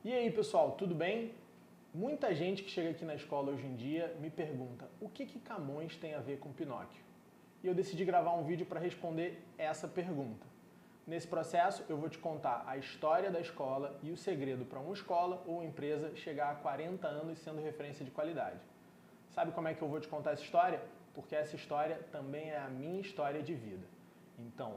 E aí, pessoal, tudo bem? Muita gente que chega aqui na escola hoje em dia me pergunta o que Camões tem a ver com Pinóquio? E eu decidi gravar um vídeo para responder essa pergunta. Nesse processo, eu vou te contar a história da escola e o segredo para uma escola ou empresa chegar a 40 anos sendo referência de qualidade. Sabe como é que eu vou te contar essa história? Porque essa história também é a minha história de vida. Então,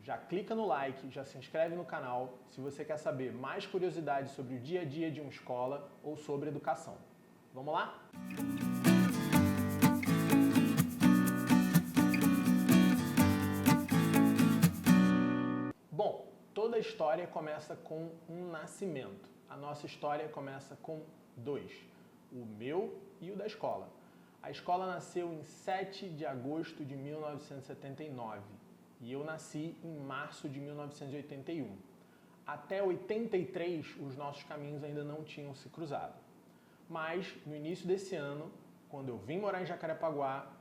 já clica no like, já se inscreve no canal se você quer saber mais curiosidades sobre o dia a dia de uma escola ou sobre educação. Vamos lá? Bom, toda história começa com um nascimento. A nossa história começa com dois, o meu e o da escola. A escola nasceu em 7 de agosto de 1979 e eu nasci em março de 1981. Até 83, os nossos caminhos ainda não tinham se cruzado. Mas, no início desse ano, quando eu vim morar em Jacarepaguá,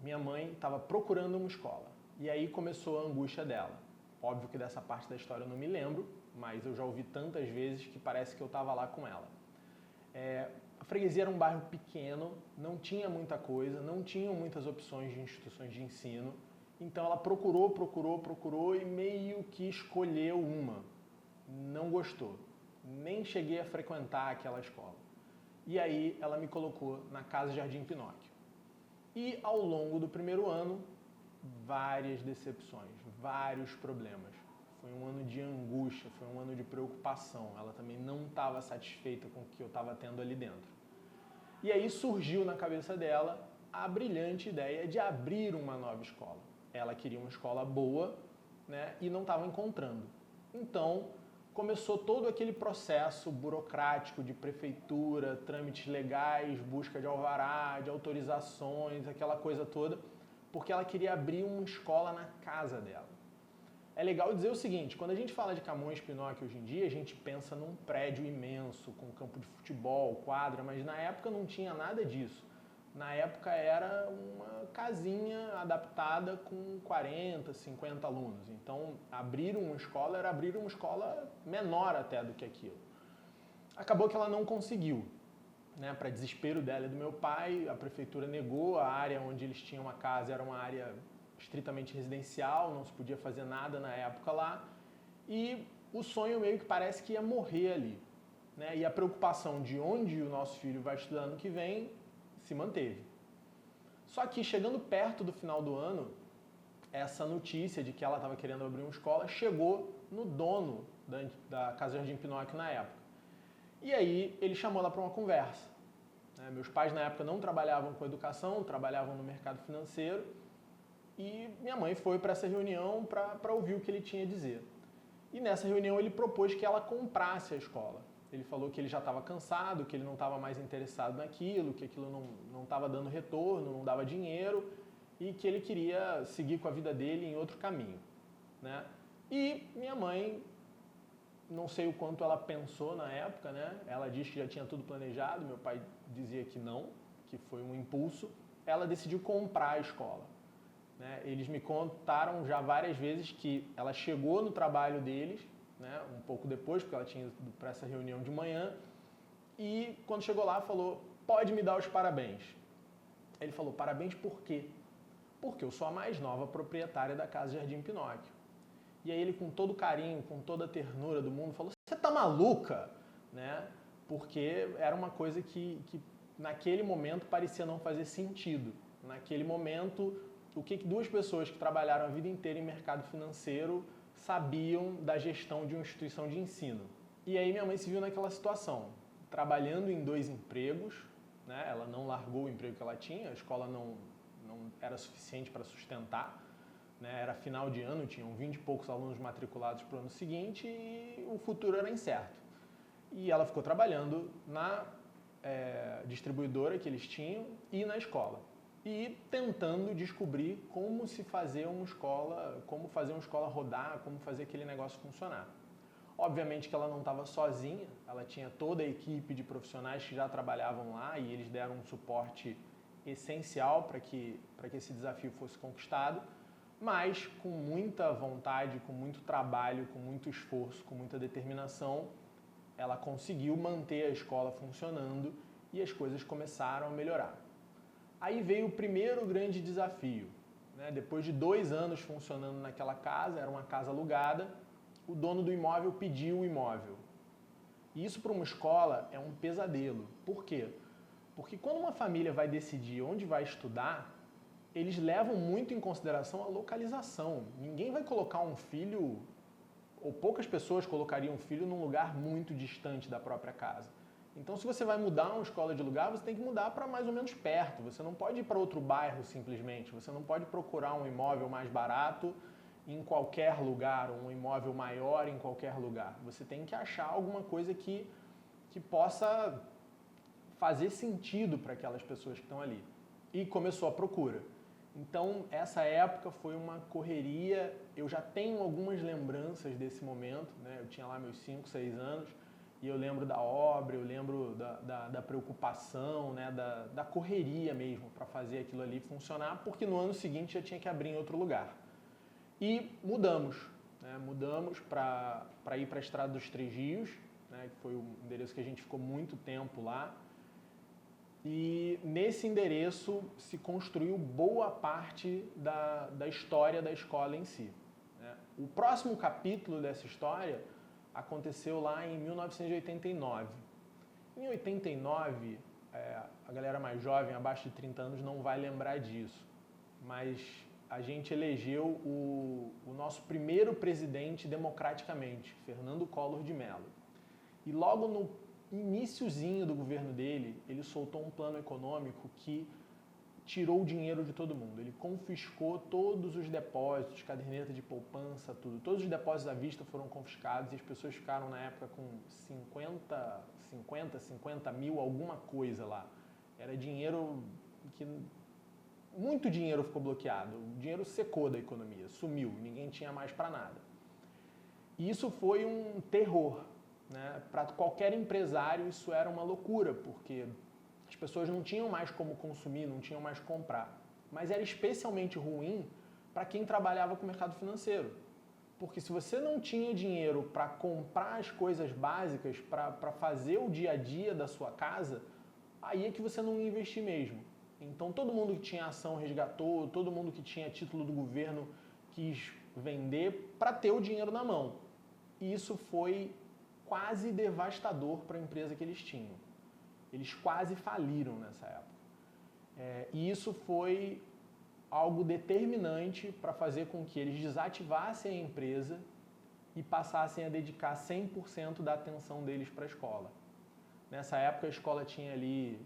minha mãe estava procurando uma escola. E aí começou a angústia dela. Óbvio que dessa parte da história eu não me lembro, mas eu já ouvi tantas vezes que parece que eu estava lá com ela. A freguesia era um bairro pequeno, não tinha muita coisa, não tinham muitas opções de instituições de ensino, então ela procurou e meio que escolheu uma. Não gostou, nem cheguei a frequentar aquela escola. E aí ela me colocou na Casa Jardim Pinóquio. E ao longo do primeiro ano, várias decepções, vários problemas. Foi um ano de angústia, foi um ano de preocupação. Ela também não estava satisfeita com o que eu estava tendo ali dentro. E aí surgiu na cabeça dela a brilhante ideia de abrir uma nova escola. Ela queria uma escola boa, né, e não estava encontrando. Então, começou todo aquele processo burocrático de prefeitura, trâmites legais, busca de alvará, de autorizações, aquela coisa toda, porque ela queria abrir uma escola na casa dela. É legal dizer o seguinte, quando a gente fala de Camões Pinóquio hoje em dia, a gente pensa num prédio imenso, com campo de futebol, quadra, mas na época não tinha nada disso. Na época era uma casinha adaptada com 40, 50 alunos. Então, abrir uma escola era abrir uma escola menor até do que aquilo. Acabou que ela não conseguiu. Né? Para desespero dela e do meu pai, a prefeitura negou. A área onde eles tinham a casa era uma área estritamente residencial, não se podia fazer nada na época lá. E o sonho meio que parece que ia morrer ali. Né? E a preocupação de onde o nosso filho vai estudar ano que vem se manteve. Só que chegando perto do final do ano, essa notícia de que ela estava querendo abrir uma escola chegou no dono da Casa Jardim Pinóquio na época. E aí ele chamou ela para uma conversa. Meus pais na época não trabalhavam com educação, trabalhavam no mercado financeiro, e minha mãe foi para essa reunião para ouvir o que ele tinha a dizer. E nessa reunião ele propôs que ela comprasse a escola. Ele falou que ele já estava cansado, que ele não estava mais interessado naquilo, que aquilo não estava dando retorno, não dava dinheiro, e que ele queria seguir com a vida dele em outro caminho. Né? E minha mãe, não sei o quanto ela pensou na época, né? Ela disse que já tinha tudo planejado, meu pai dizia que não, que foi um impulso. Ela decidiu comprar a escola. Né? Eles me contaram já várias vezes que ela chegou no trabalho deles, né, um pouco depois, porque ela tinha ido para essa reunião de manhã, e quando chegou lá falou, pode me dar os parabéns. Ele falou, parabéns por quê? Porque eu sou a mais nova proprietária da Casa Jardim Pinóquio. E aí ele, com todo carinho, com toda a ternura do mundo, falou, você tá maluca? Né? Porque era uma coisa que naquele momento parecia não fazer sentido. Naquele momento, o que duas pessoas que trabalharam a vida inteira em mercado financeiro sabiam da gestão de uma instituição de ensino. E aí minha mãe se viu naquela situação, trabalhando em 2 empregos, né? Ela não largou o emprego que ela tinha, a escola não era suficiente para sustentar, né? Era final de ano, tinham 20 e poucos alunos matriculados para o ano seguinte e o futuro era incerto. E ela ficou trabalhando na distribuidora que eles tinham e na escola. E tentando descobrir como se fazer uma escola, como fazer uma escola rodar, como fazer aquele negócio funcionar. Obviamente que ela não estava sozinha, ela tinha toda a equipe de profissionais que já trabalhavam lá e eles deram um suporte essencial para que esse desafio fosse conquistado, mas com muita vontade, com muito trabalho, com muito esforço, com muita determinação, ela conseguiu manter a escola funcionando e as coisas começaram a melhorar. Aí veio o primeiro grande desafio, né? Depois de 2 anos funcionando naquela casa, era uma casa alugada, o dono do imóvel pediu o imóvel. E isso para uma escola é um pesadelo. Por quê? Porque quando uma família vai decidir onde vai estudar, eles levam muito em consideração a localização. Ninguém vai colocar um filho, ou poucas pessoas colocariam um filho num lugar muito distante da própria casa. Então, se você vai mudar uma escola de lugar, você tem que mudar para mais ou menos perto. Você não pode ir para outro bairro simplesmente. Você não pode procurar um imóvel mais barato em qualquer lugar, um imóvel maior em qualquer lugar. Você tem que achar alguma coisa que possa fazer sentido para aquelas pessoas que estão ali. E começou a procura. Então, essa época foi uma correria. Eu já tenho algumas lembranças desse momento, né? Eu tinha lá meus 5, 6 anos e eu lembro da obra, eu lembro da preocupação, né? da correria mesmo para fazer aquilo ali funcionar, porque no ano seguinte já tinha que abrir em outro lugar. E mudamos, né? Mudamos para ir para a Estrada dos Três Rios, né? Que foi o endereço que a gente ficou muito tempo lá. E nesse endereço se construiu boa parte da história da escola em si, né? O próximo capítulo dessa história aconteceu lá em 1989. Em 89, a galera mais jovem, abaixo de 30 anos, não vai lembrar disso, mas a gente elegeu o nosso primeiro presidente democraticamente, Fernando Collor de Mello. E logo no iniciozinho do governo dele, ele soltou um plano econômico que tirou o dinheiro de todo mundo. Ele confiscou todos os depósitos, caderneta de poupança, tudo. Todos os depósitos à vista foram confiscados e as pessoas ficaram na época com 50 mil, alguma coisa lá. Era dinheiro que... Muito dinheiro ficou bloqueado. O dinheiro secou da economia, sumiu, ninguém tinha mais para nada. E isso foi um terror, né? Para qualquer empresário isso era uma loucura, porque as pessoas não tinham mais como consumir, não tinham mais comprar. Mas era especialmente ruim para quem trabalhava com o mercado financeiro. Porque se você não tinha dinheiro para comprar as coisas básicas, para fazer o dia a dia da sua casa, aí é que você não ia investir mesmo. Então todo mundo que tinha ação resgatou, todo mundo que tinha título do governo quis vender para ter o dinheiro na mão. E isso foi quase devastador para a empresa que eles tinham. Eles quase faliram nessa época. E isso foi algo determinante para fazer com que eles desativassem a empresa e passassem a dedicar 100% da atenção deles para a escola. Nessa época a escola tinha ali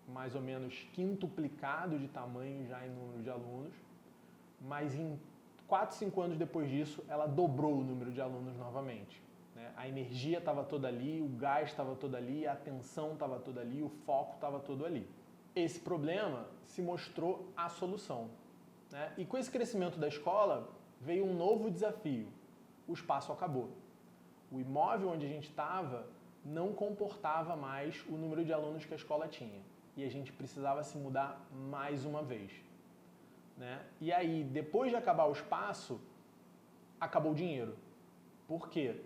mais ou menos quintuplicado de tamanho já em número de alunos, mas em 4, 5 anos depois disso ela dobrou o número de alunos novamente. A energia estava toda ali, o gás estava todo ali, a atenção estava toda ali, o foco estava todo ali. Esse problema se mostrou a solução, né? E com esse crescimento da escola veio um novo desafio. O espaço acabou. O imóvel onde a gente estava não comportava mais o número de alunos que a escola tinha. E a gente precisava se mudar mais uma vez, né? E aí, depois de acabar o espaço, acabou o dinheiro. Por quê?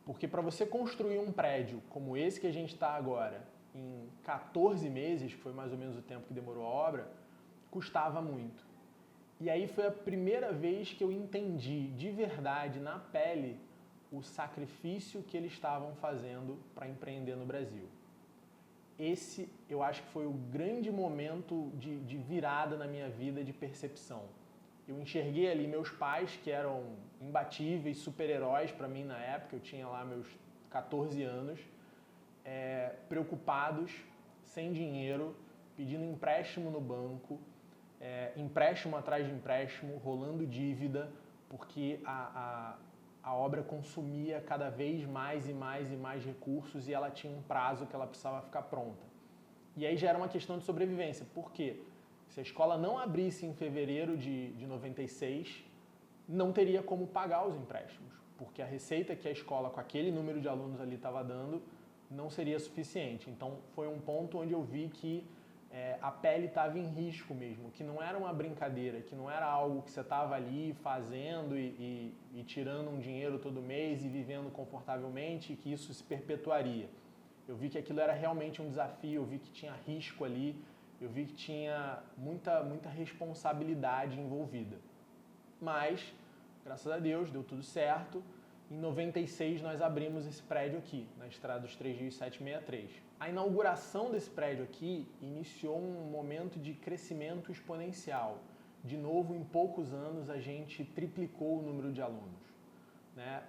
Porque para você construir um prédio como esse que a gente está agora, em 14 meses, que foi mais ou menos o tempo que demorou a obra, custava muito. E aí foi a primeira vez que eu entendi de verdade, na pele, o sacrifício que eles estavam fazendo para empreender no Brasil. Esse, eu acho que foi o grande momento de virada na minha vida, de percepção. Eu enxerguei ali meus pais, que eram imbatíveis, super-heróis para mim na época, eu tinha lá meus 14 anos, preocupados, sem dinheiro, pedindo empréstimo no banco, empréstimo atrás de empréstimo, rolando dívida, porque a obra consumia cada vez mais e mais e mais recursos e ela tinha um prazo que ela precisava ficar pronta. E aí já era uma questão de sobrevivência. Por quê? Se a escola não abrisse em fevereiro de 96, não teria como pagar os empréstimos, porque a receita que a escola, com aquele número de alunos ali, estava dando, não seria suficiente. Então, foi um ponto onde eu vi que a pele estava em risco mesmo, que não era uma brincadeira, que não era algo que você estava ali fazendo e tirando um dinheiro todo mês e vivendo confortavelmente e que isso se perpetuaria. Eu vi que aquilo era realmente um desafio, eu vi que tinha risco ali, eu vi que tinha muita responsabilidade envolvida. Mas, graças a Deus, deu tudo certo. Em 96 nós abrimos esse prédio aqui, na Estrada dos Três Rios 763. A inauguração desse prédio aqui iniciou um momento de crescimento exponencial. De novo, em poucos anos, a gente triplicou o número de alunos, né?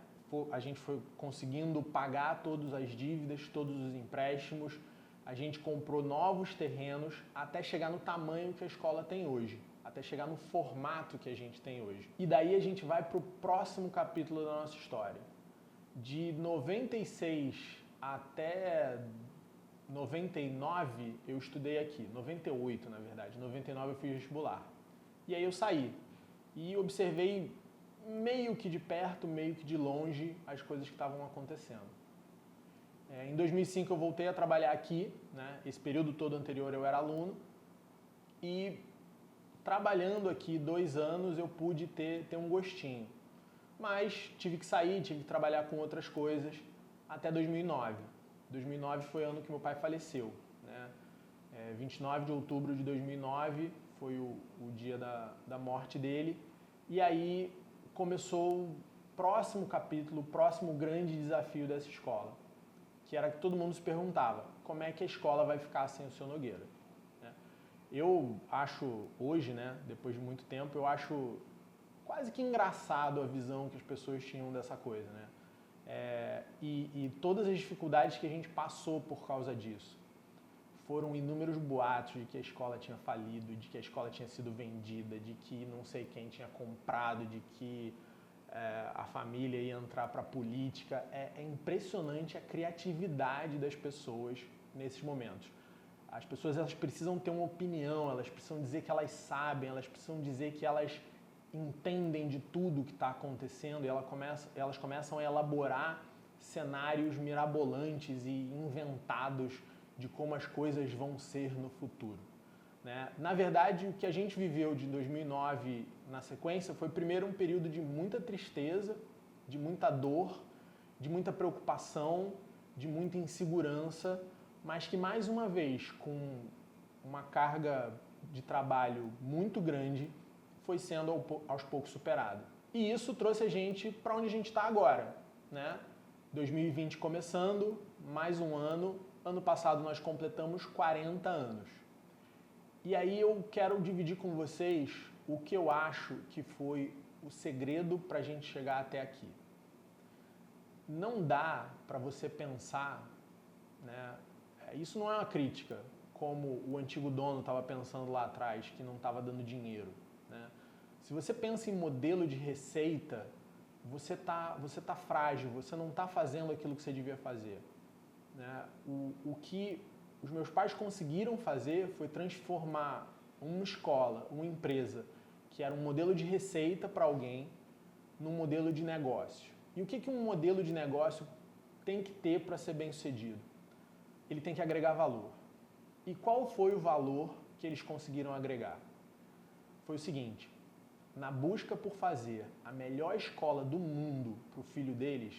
A gente foi conseguindo pagar todas as dívidas, todos os empréstimos, a gente comprou novos terrenos até chegar no tamanho que a escola tem hoje, até chegar no formato que a gente tem hoje. E daí a gente vai para o próximo capítulo da nossa história. De 96 até 99 eu estudei aqui, 98 na verdade, 99 eu fiz vestibular. E aí eu saí e observei meio que de perto, meio que de longe as coisas que estavam acontecendo. Em 2005 eu voltei a trabalhar aqui, né? Esse período todo anterior eu era aluno e trabalhando aqui 2 anos eu pude ter um gostinho. Mas tive que sair, tive que trabalhar com outras coisas até 2009. 2009 foi o ano que meu pai faleceu, né? 29 de outubro de 2009 foi o dia da morte dele. E aí começou o próximo capítulo, o próximo grande desafio dessa escola, que era que todo mundo se perguntava, como é que a escola vai ficar sem o seu Nogueira? Eu acho hoje, né, depois de muito tempo, eu acho quase que engraçado a visão que as pessoas tinham dessa coisa, né? E todas as dificuldades que a gente passou por causa disso. Foram inúmeros boatos de que a escola tinha falido, de que a escola tinha sido vendida, de que não sei quem tinha comprado, de que a família ia entrar para a política. É impressionante a criatividade das pessoas nesses momentos. As pessoas elas precisam ter uma opinião, elas precisam dizer que elas sabem, elas precisam dizer que elas entendem de tudo que está acontecendo e elas começam a elaborar cenários mirabolantes e inventados de como as coisas vão ser no futuro, né? Na verdade, o que a gente viveu de 2009 na sequência foi primeiro um período de muita tristeza, de muita dor, de muita preocupação, de muita insegurança, mas que mais uma vez, com uma carga de trabalho muito grande, foi sendo aos poucos superado. E isso trouxe a gente para onde a gente está agora, né? 2020 começando, mais um ano. Ano passado nós completamos 40 anos. E aí eu quero dividir com vocês o que eu acho que foi o segredo para a gente chegar até aqui. Não dá para você pensar, né? Isso não é uma crítica, como o antigo dono estava pensando lá atrás, que não estava dando dinheiro, né? Se você pensa em modelo de receita, você tá frágil, você não está fazendo aquilo que você devia fazer, né? O que os meus pais conseguiram fazer foi transformar uma escola, uma empresa, que era um modelo de receita para alguém, num modelo de negócio. E o que um modelo de negócio tem que ter para ser bem sucedido? Ele tem que agregar valor. E qual foi o valor que eles conseguiram agregar? Foi o seguinte: na busca por fazer a melhor escola do mundo para o filho deles,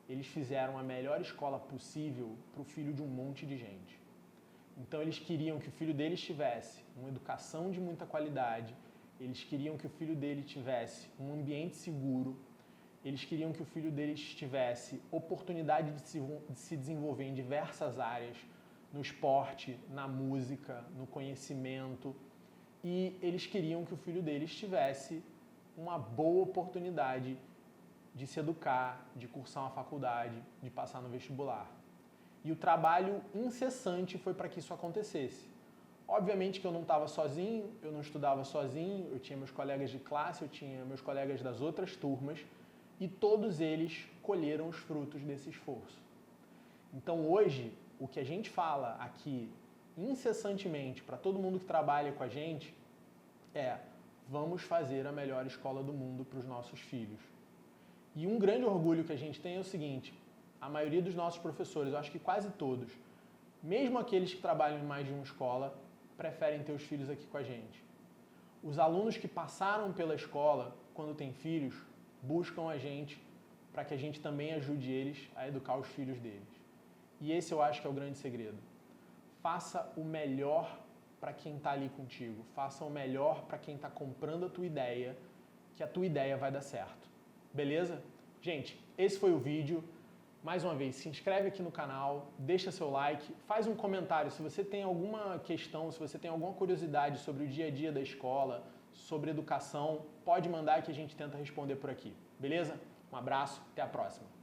eles fizeram a melhor escola possível para o filho de um monte de gente. Então eles queriam que o filho deles tivesse uma educação de muita qualidade, eles queriam que o filho dele tivesse um ambiente seguro, eles queriam que o filho deles tivesse oportunidade de se desenvolver em diversas áreas, no esporte, na música, no conhecimento, e eles queriam que o filho deles tivesse uma boa oportunidade de se educar, de cursar uma faculdade, de passar no vestibular. E o trabalho incessante foi para que isso acontecesse. Obviamente que eu não estava sozinho, eu não estudava sozinho, eu tinha meus colegas de classe, eu tinha meus colegas das outras turmas, e todos eles colheram os frutos desse esforço. Então hoje, o que a gente fala aqui incessantemente para todo mundo que trabalha com a gente é: vamos fazer a melhor escola do mundo para os nossos filhos. E um grande orgulho que a gente tem é o seguinte: a maioria dos nossos professores, eu acho que quase todos, mesmo aqueles que trabalham em mais de uma escola, preferem ter os filhos aqui com a gente. Os alunos que passaram pela escola, quando têm filhos, buscam a gente para que a gente também ajude eles a educar os filhos deles. E esse eu acho que é o grande segredo. Faça o melhor para quem está ali contigo. Faça o melhor para quem está comprando a tua ideia, que a tua ideia vai dar certo. Beleza? Gente, esse foi o vídeo. Mais uma vez, se inscreve aqui no canal, deixa seu like, faz um comentário. Se você tem alguma questão, se você tem alguma curiosidade sobre o dia a dia da escola, sobre educação, pode mandar que a gente tenta responder por aqui. Beleza? Um abraço, até a próxima.